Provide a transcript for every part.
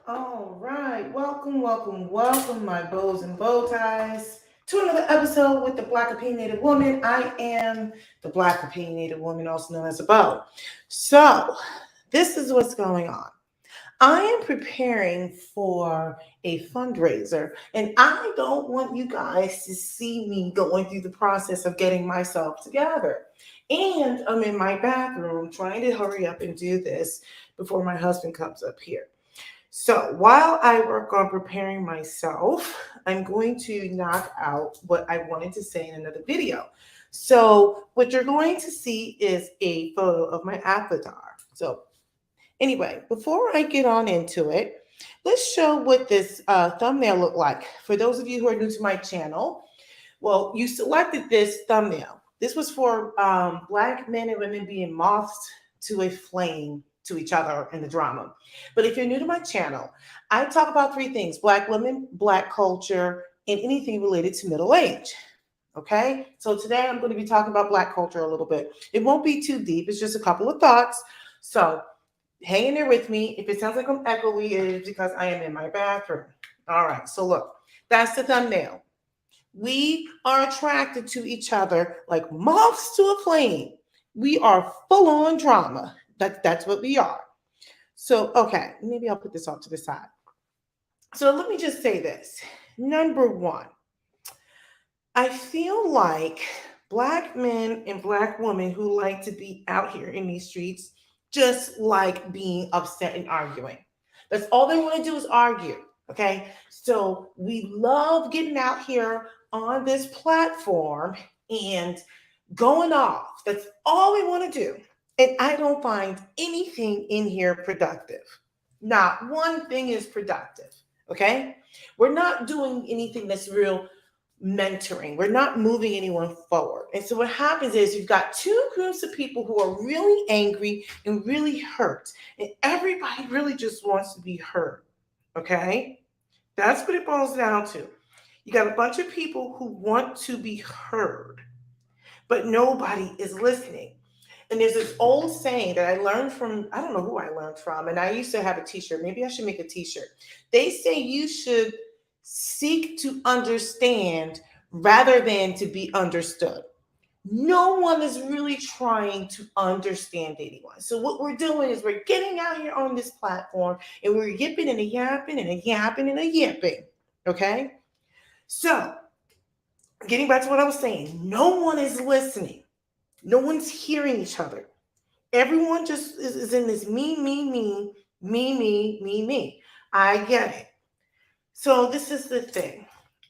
All right, welcome, my bows and bow ties, to another episode with the Black Opinionated Woman. I am the Black Opinionated Woman, also known as a bow. So, this is what's going on. I am preparing for a fundraiser, and I don't want you guys to see me going through the process of getting myself together. And I'm in my bathroom trying to hurry up and do this before my husband comes up here. So while I work on preparing myself, I'm going to knock out what I wanted to say in another video. So what you're going to see is a photo of my avatar. So anyway, before I get on into it, let's show what this thumbnail looked like. For those of you who are new to my channel, well, you selected this thumbnail. This was for Black men and women being moths to a flame to each other in the drama. But if you're new to my channel, I talk about three things: Black women, Black culture, and anything related to middle age. Okay, so today I'm going to be talking about Black culture a little bit. It won't be too deep, it's just a couple of thoughts. So hang in there with me. If it sounds like I'm echoey, it is because I am in my bathroom. All right, so look, that's the thumbnail. We are attracted to each other like moths to a flame. We are full on drama. That's what we are. So, okay, maybe I'll put this off to the side. So, let me just say this. Number one, I feel like Black men and Black women who like to be out here in these streets just like being upset and arguing. That's all they want to do is argue. Okay. So we love getting out here on this platform and going off. That's all we want to do. And I don't find anything in here productive. Not one thing is productive. Okay. We're not doing anything that's real mentoring. We're not moving anyone forward. And so what happens is you've got two groups of people who are really angry and really hurt. And everybody really just wants to be heard. Okay? That's what it boils down to. You got a bunch of people who want to be heard, but nobody is listening. And there's this old saying that I learned from, I don't know who I learned from, and I used to have a t shirt. Maybe I should make a t shirt. They say you should seek to understand rather than to be understood. No one is really trying to understand anyone. So what we're doing is we're getting out here on this platform and we're yipping and a yapping and a yapping and a yipping. Okay? So getting back to what I was saying, no one is listening. No one's hearing each other. Everyone just is in this me. I get it. So this is the thing.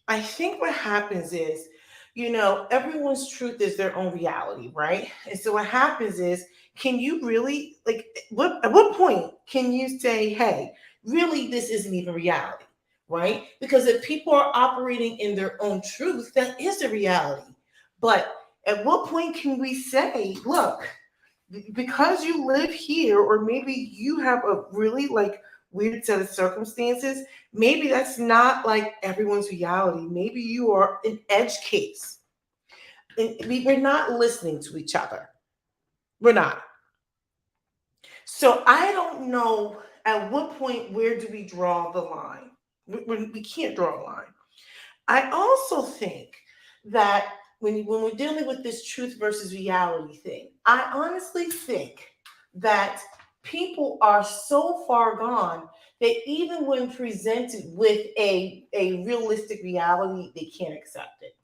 I think what happens is, everyone's truth is their own reality, right? And so what happens is, can you really like at what point can you say, hey, really this isn't even reality, right? Because if people are operating in their own truth, that is a reality. But at what point can we say, look, because you live here, or maybe you have a really like weird set of circumstances, maybe that's not like everyone's reality. Maybe you are an edge case. And we're not listening to each other. We're not. So I don't know at what point where do we draw the line. We can't draw a line. I also think that when we're dealing with this truth versus reality thing, I honestly think that people are so far gone that even when presented with a realistic reality, they can't accept it.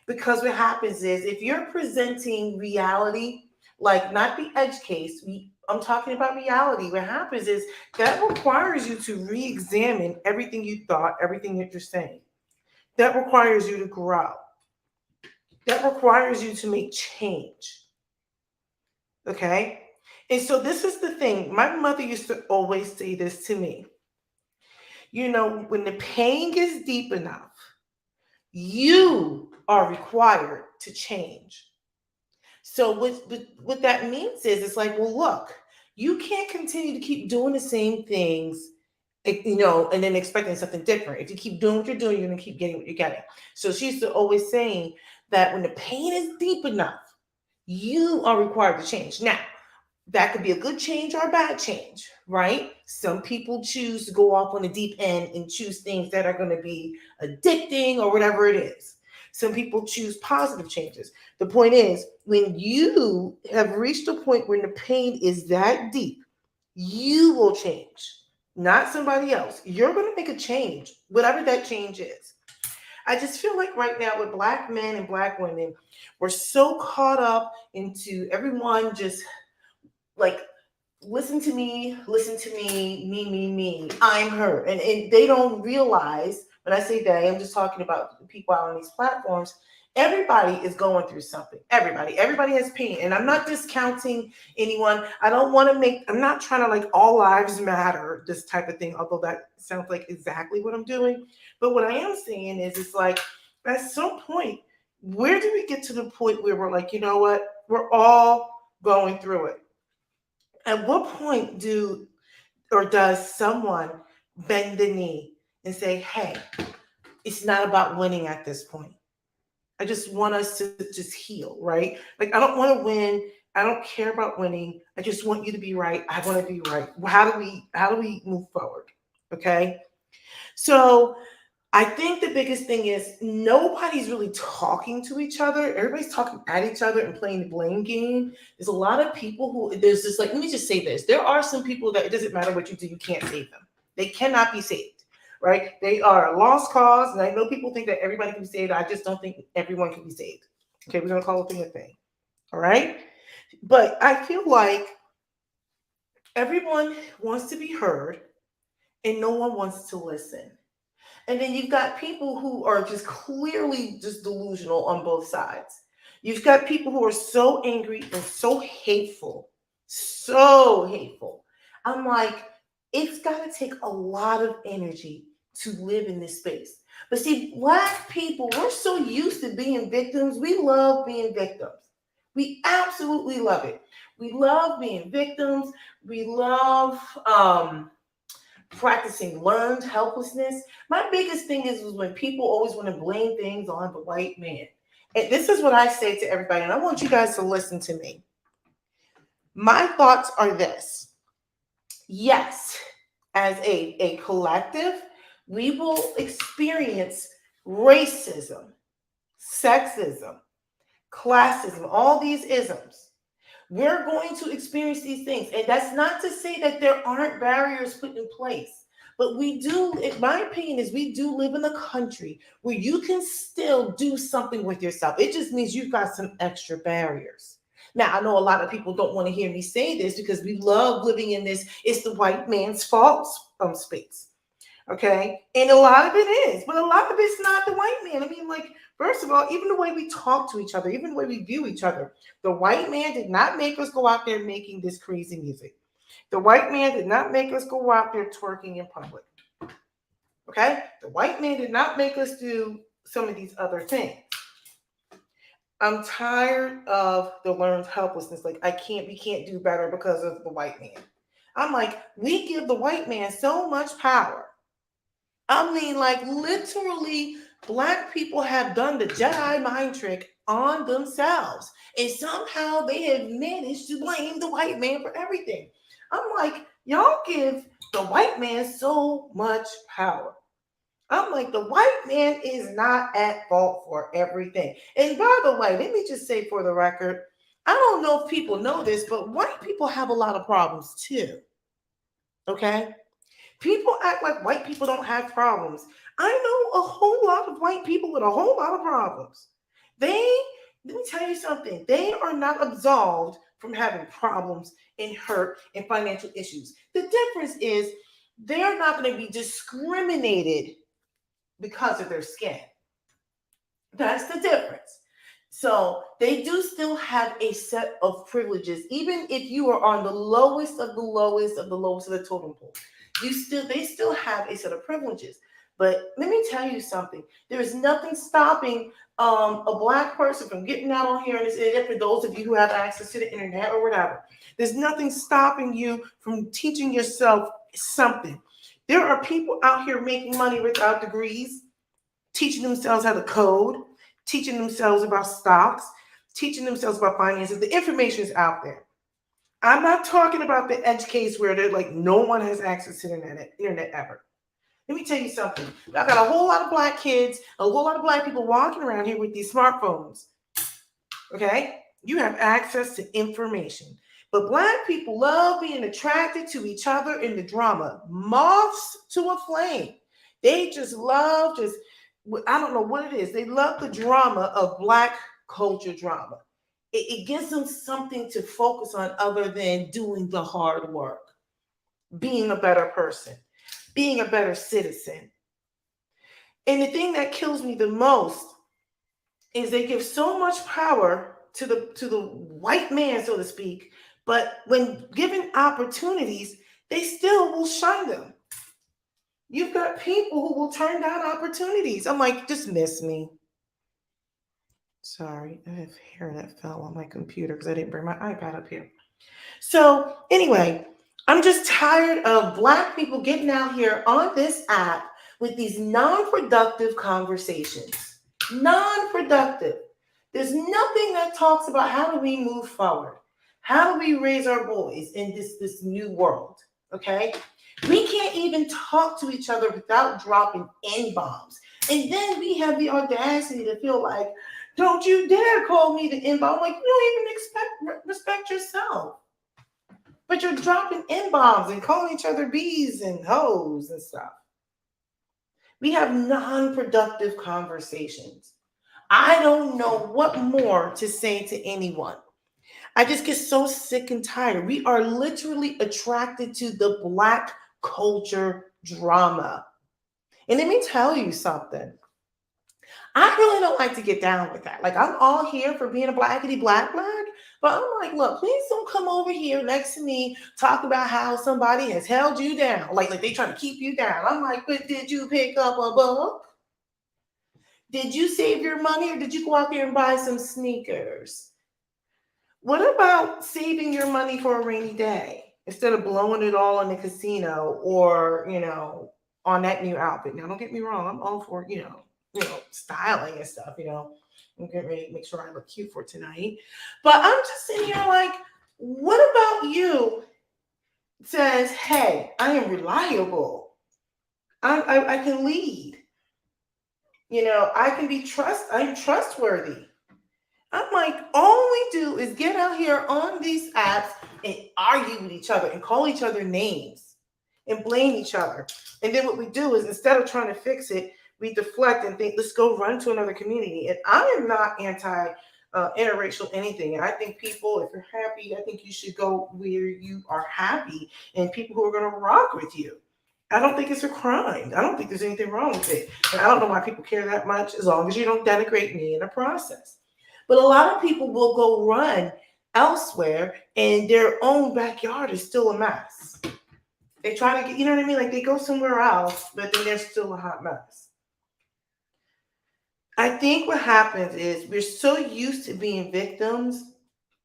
Because what happens is if you're presenting reality, like not the edge case, I'm talking about reality. What happens is that requires you to re-examine everything you thought, everything that you're saying. That requires you to grow. That requires you to make change. Okay? And so this is the thing. My mother used to always say this to me. When the pain gets deep enough, you are required to change. So what that means is it's like, well, look, you can't continue to keep doing the same things, and then expecting something different. If you keep doing what you're doing, you're gonna keep getting what you're getting. So she used to always saying that when the pain is deep enough, you are required to change. Now, that could be a good change or a bad change, right? Some people choose to go off on the deep end and choose things that are going to be addicting or whatever it is. Some people choose positive changes. The point is, when you have reached a point where the pain is that deep, you will change, not somebody else. You're going to make a change, whatever that change is. I just feel like right now with Black men and Black women, we're so caught up into everyone just like, listen to me, I'm her. And they don't realize, when I say they, I'm just talking about the people out on these platforms. Everybody is going through something. Everybody has pain. And I'm not discounting anyone. I'm not trying to like all lives matter, this type of thing, although that sounds like exactly what I'm doing. But what I am saying is, it's like, at some point, where do we get to the point where we're like, you know what? We're all going through it. At what point does someone bend the knee and say, hey, it's not about winning at this point. I just want us to just heal, right? Like, I don't want to win. I don't care about winning. I just want you to be right. I want to be right. How do we move forward? Okay. So I think the biggest thing is nobody's really talking to each other. Everybody's talking at each other and playing the blame game. There's a lot of people who, there's just like, let me just say this. There are some people that it doesn't matter what you do, you can't save them. They cannot be saved, right? They are a lost cause. And I know people think that everybody can be saved. I just don't think everyone can be saved. Okay, we're going to call a thing a thing. All right. But I feel like everyone wants to be heard and no one wants to listen. And then you've got people who are just clearly just delusional on both sides. You've got people who are so angry and so hateful, so hateful. I'm like, it's got to take a lot of energy to live in this space. But see, Black people, we're so used to being victims. We love being victims. We absolutely love it. We love being victims. We love practicing learned helplessness. My biggest thing is when people always want to blame things on the white man. And this is what I say to everybody, and I want you guys to listen to me. My thoughts are this. Yes, as a collective, we will experience racism, sexism, classism, all these isms. We're going to experience these things. And that's not to say that there aren't barriers put in place. But we do, in my opinion, is we do live in a country where you can still do something with yourself. It just means you've got some extra barriers. Now, I know a lot of people don't want to hear me say this because we love living in this, it's the white man's fault space. Okay. And a lot of it is, but a lot of it's not the white man. I mean, like, first of all, even the way we talk to each other, even the way we view each other, the white man did not make us go out there making this crazy music. The white man did not make us go out there twerking in public. Okay. The white man did not make us do some of these other things. I'm tired of the learned helplessness. Like, we can't do better because of the white man. I'm like, we give the white man so much power. I mean, like, literally, Black people have done the Jedi mind trick on themselves. And somehow they have managed to blame the white man for everything. I'm like, y'all give the white man so much power. I'm like, the white man is not at fault for everything. And by the way, let me just say for the record, I don't know if people know this, but white people have a lot of problems too. Okay? People act like white people don't have problems. I know a whole lot of white people with a whole lot of problems. Let me tell you something, they are not absolved from having problems and hurt and financial issues. The difference is they're not going to be discriminated because of their skin. That's the difference. So they do still have a set of privileges, even if you are on the lowest of the lowest of the lowest of the totem pole. They still have a set of privileges. But let me tell you something. There is nothing stopping a Black person from getting out on here and this internet. For those of you who have access to the internet or whatever, there's nothing stopping you from teaching yourself something. There are people out here making money without degrees, teaching themselves how to code, teaching themselves about stocks, teaching themselves about finances. The information is out there. I'm not talking about the edge case where they're like no one has access to the internet ever. Let me tell you something. I've got a whole lot of black kids, a whole lot of black people walking around here with these smartphones. Okay? You have access to information. But black people love being attracted to each other in the drama. Moths to a flame. They just love I don't know what it is. They love the drama of black culture drama. It gives them something to focus on other than doing the hard work, being a better person, being a better citizen. And the thing that kills me the most is they give so much power to the white man, so to speak, but when given opportunities, they still will shun them. You've got people who will turn down opportunities. I'm like, dismiss me. Sorry, I have hair that fell on my computer because I didn't bring my iPad up here. So anyway, I'm just tired of black people getting out here on this app with these non-productive conversations. Non-productive. There's nothing that talks about how do we move forward? How do we raise our boys in this new world? Okay? We can't even talk to each other without dropping N-bombs. And then we have the audacity to feel like, don't you dare call me the N-bomb. Like, you don't even respect yourself. But you're dropping N-bombs and calling each other bees and hoes and stuff. We have non-productive conversations. I don't know what more to say to anyone. I just get so sick and tired. We are literally attracted to the black culture drama. And let me tell you something. I really don't like to get down with that. Like, I'm all here for being a blackity black, but I'm like, look, please don't come over here next to me talk about how somebody has held you down. Like they trying to keep you down. I'm like, but did you pick up a book? Did you save your money or did you go out there and buy some sneakers? What about saving your money for a rainy day instead of blowing it all in the casino or, on that new outfit? Now, don't get me wrong. I'm all for, styling and stuff, I'm getting ready to make sure I look cute for tonight. But I'm just sitting here like, what about you says, hey, I am reliable. I can lead. I can be I'm trustworthy. I'm like, all we do is get out here on these apps and argue with each other and call each other names and blame each other. And then what we do is instead of trying to fix it, we deflect and think, let's go run to another community. And I am not interracial anything. And I think people, if you're happy, I think you should go where you are happy and people who are going to rock with you. I don't think it's a crime. I don't think there's anything wrong with it. And I don't know why people care that much as long as you don't denigrate me in the process. But a lot of people will go run elsewhere and their own backyard is still a mess. They try to get, you know what I mean? Like they go somewhere else, but then they're still a hot mess. I think what happens is we're so used to being victims.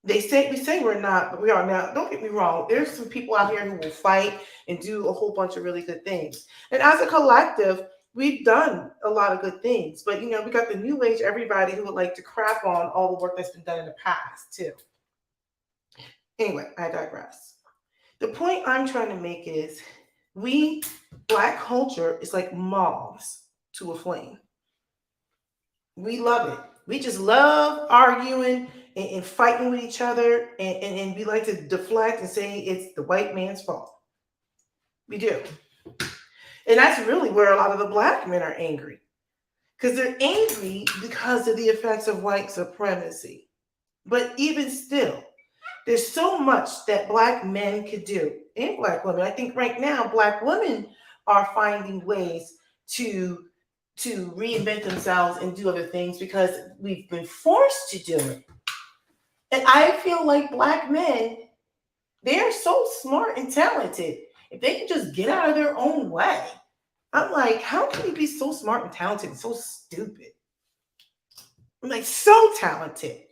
We say we're not, but we are now. Don't get me wrong. There's some people out here who will fight and do a whole bunch of really good things. And as a collective, we've done a lot of good things. But we got the new age everybody who would like to crap on all the work that's been done in the past too. Anyway, I digress. The point I'm trying to make is black culture is like moths to a flame. We love it. We just love arguing and fighting with each other, and we like to deflect and say it's the white man's fault. We do. And that's really where a lot of the black men are angry. Because they're angry because of the effects of white supremacy. But even still, there's so much that black men could do, and black women. I think right now, black women are finding ways to reinvent themselves and do other things because we've been forced to do it. And I feel like black men, they're so smart and talented. If they can just get out of their own way, I'm like, how can you be so smart and talented and so stupid? I'm like, so talented,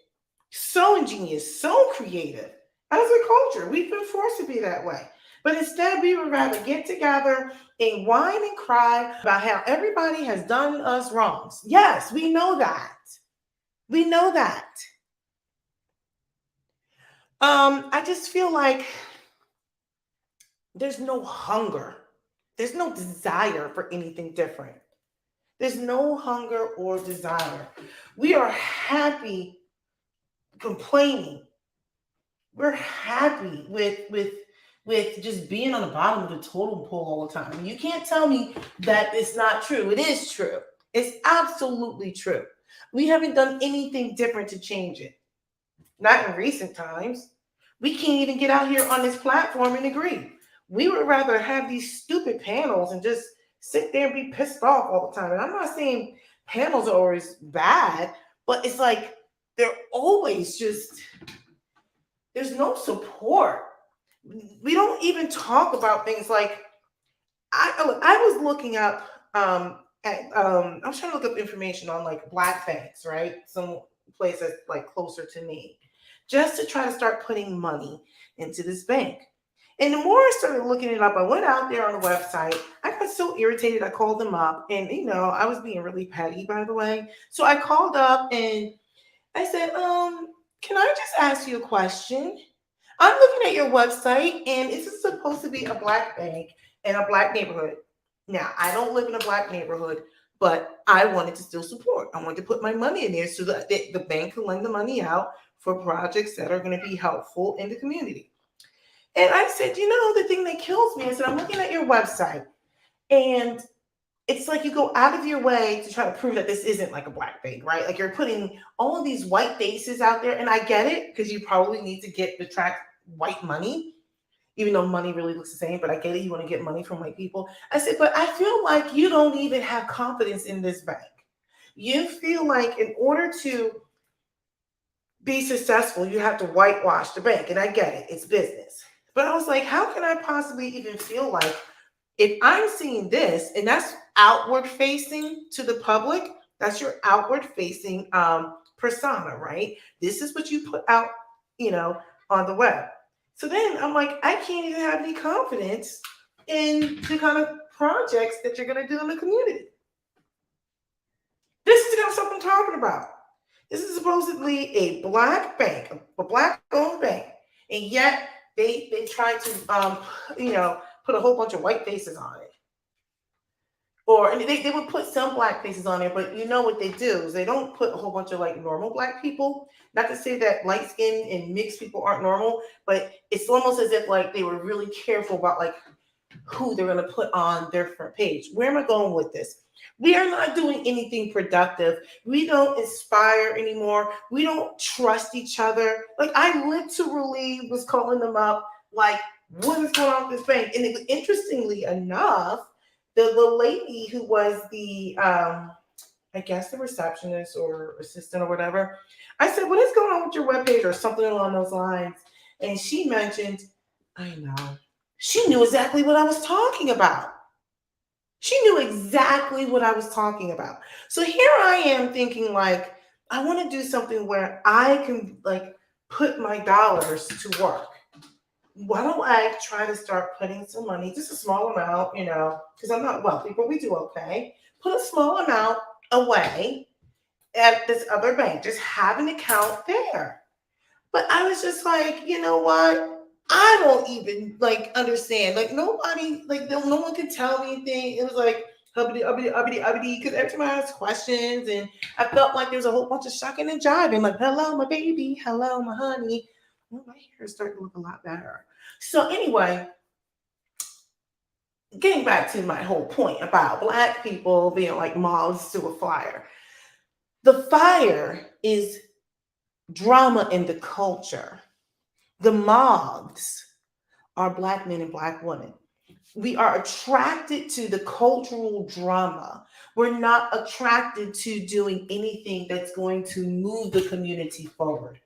so ingenious, so creative. As a culture, we've been forced to be that way. But instead, we would rather get together and whine and cry about how everybody has done us wrongs. Yes, we know that. We know that. I just feel like there's no hunger. There's no desire for anything different. There's no hunger or desire. We are happy complaining. We're happy with just being on the bottom of the totem pole all the time. You can't tell me that it's not true. It is true. It's absolutely true. We haven't done anything different to change it. Not in recent times. We can't even get out here on this platform and agree. We would rather have these stupid panels and just sit there and be pissed off all the time. And I'm not saying panels are always bad, but it's like they're always just, there's no support. We don't even talk about things like, I was looking up I was trying to look up information on like black banks, right? Some places like closer to me, just to try to start putting money into this bank. And the more I started looking it up, I went out there on the website. I got so irritated. I called them up, and I was being really petty, by the way. So I called up and I said, can I just ask you a question? I'm looking at your website, and this is supposed to be a black bank in a black neighborhood. Now, I don't live in a black neighborhood, but I wanted to still support. I wanted to put my money in there so that the bank can lend the money out for projects that are going to be helpful in the community. And I said, the thing that kills me is that I'm looking at your website, and it's like you go out of your way to try to prove that this isn't like a black bank, right? Like you're putting all of these white faces out there, and I get it because you probably need to get attract white money, even though money really looks the same. But I get it, you want to get money from white people. I said, but I feel like you don't even have confidence in this bank. You feel like in order to be successful, you have to whitewash the bank, and I get it, it's business. But I was like, how can I possibly even feel like, if I'm seeing this, and that's outward facing to the public, that's your outward facing persona, right? This is what you put out, on the web. So then I'm like, I can't even have any confidence in the kind of projects that you're going to do in the community. This is the kind of stuff I'm talking about. This is supposedly a black bank, a black owned bank, and yet they try to put a whole bunch of white faces on it. Or they would put some black faces on there, but you know what they do is they don't put a whole bunch of like normal black people. Not to say that light skin and mixed people aren't normal, but it's almost as if like they were really careful about like who they're going to put on their front page. Where am I going with this? We are not doing anything productive. We don't inspire anymore. We don't trust each other. Like I literally was calling them up like, what is going on with this bank? And interestingly enough, the lady who was the I guess the receptionist or assistant or whatever, I said, what is going on with your webpage or something along those lines? And she mentioned, I know. She knew exactly what I was talking about. She knew exactly what I was talking about. So here I am thinking like, I want to do something where I can like put my dollars to work. Why don't I try to start putting some money, just a small amount, because I'm not wealthy, but we do okay. Put a small amount away at this other bank. Just have an account there. But I was just like, you know what? I don't even like understand. Like nobody, like no one could tell me anything. It was like hubbity, uppity, uppity, uppity. Because every time I asked questions, and I felt like there was a whole bunch of shucking and jiving. Like, hello, my baby. Hello, my honey. Well, my hair is starting to look a lot better. So anyway, getting back to my whole point about black people being like moths to a fire. The fire is drama in the culture. The moths are black men and black women. We are attracted to the cultural drama. We're not attracted to doing anything that's going to move the community forward.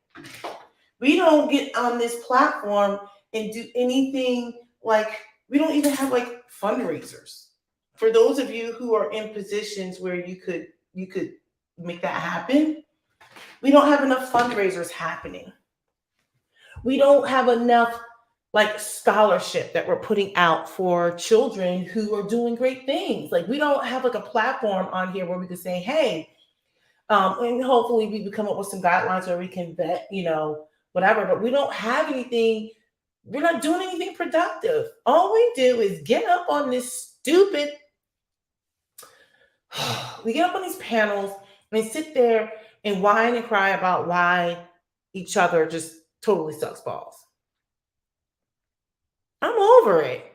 We don't get on this platform and do anything like, we don't even have like fundraisers. For those of you who are in positions where you could make that happen, we don't have enough fundraisers happening. We don't have enough like scholarship that we're putting out for children who are doing great things. Like we don't have like a platform on here where we can say, hey, and hopefully we can come up with some guidelines where we can vet, whatever, but we don't have anything. We're not doing anything productive. All we do is get up on this stupid, we get up on these panels and sit there and whine and cry about why each other just totally sucks balls. I'm over it.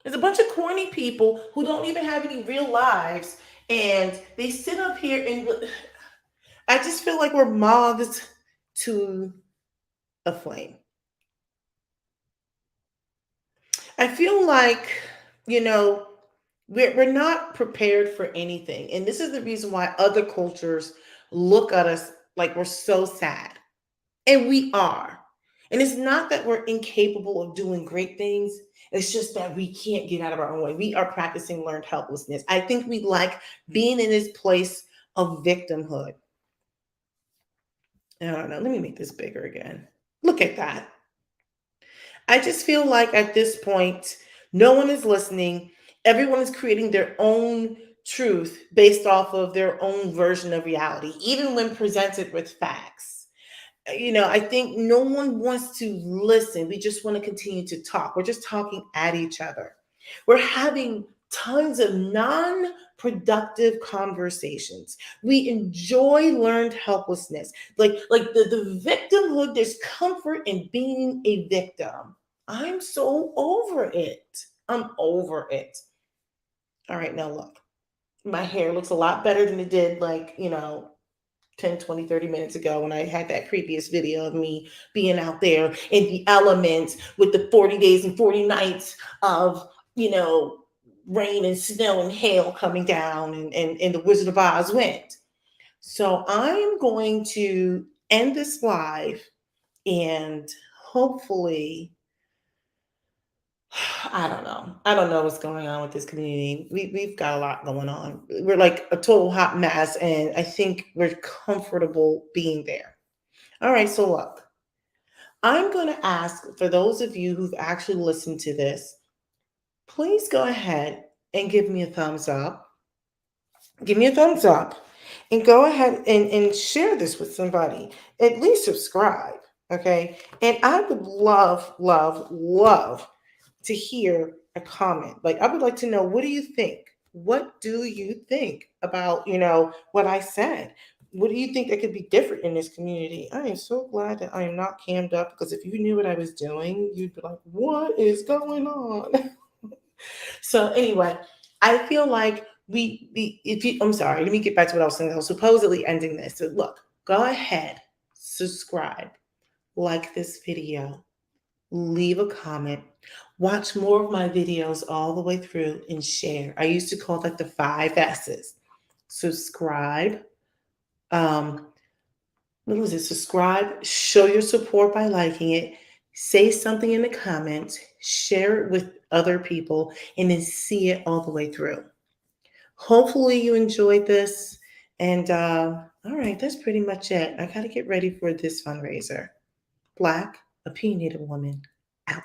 There's a bunch of corny people who don't even have any real lives, and they sit up here and I just feel like we're moths to a flame. I feel like, you know, we're not prepared for anything. And this is the reason why other cultures look at us like we're so sad. And we are. And it's not that we're incapable of doing great things. It's just that we can't get out of our own way. We are practicing learned helplessness. I think we like being in this place of victimhood. I don't know. Let me make this bigger again. Look at that. I just feel like at this point, no one is listening. Everyone is creating their own truth based off of their own version of reality, even when presented with facts. I think no one wants to listen. We just want to continue to talk. We're just talking at each other. We're having tons of non-productive conversations. We enjoy learned helplessness. Like the victimhood, there's comfort in being a victim. I'm so over it. I'm over it. All right, now look. My hair looks a lot better than it did 10, 20, 30 minutes ago when I had that previous video of me being out there in the elements with the 40 days and 40 nights of, rain and snow and hail coming down and the Wizard of Oz went. So I'm going to end this live and hopefully, I don't know. I don't know what's going on with this community. We've got a lot going on. We're like a total hot mess, and I think we're comfortable being there. All right, so look, I'm going to ask for those of you who've actually listened to this, please go ahead and give me a thumbs up. Give me a thumbs up and go ahead and share this with somebody. At least subscribe, okay? And I would love, love, love to hear a comment. Like, I would like to know, what do you think? What do you think about, what I said? What do you think that could be different in this community? I am so glad that I am not cammed up, because if you knew what I was doing, you'd be like, what is going on? So anyway, I feel like I'm sorry, let me get back to what I was saying. I was supposedly ending this. So look, go ahead, subscribe, like this video, leave a comment, watch more of my videos all the way through, and share. I used to call that the 5 S's. Subscribe. What was it? Subscribe, show your support by liking it, say something in the comments, share it with other people, and then see it all the way through. Hopefully you enjoyed this. And all right, that's pretty much it. I got to get ready for this fundraiser. Black, opinionated woman, out.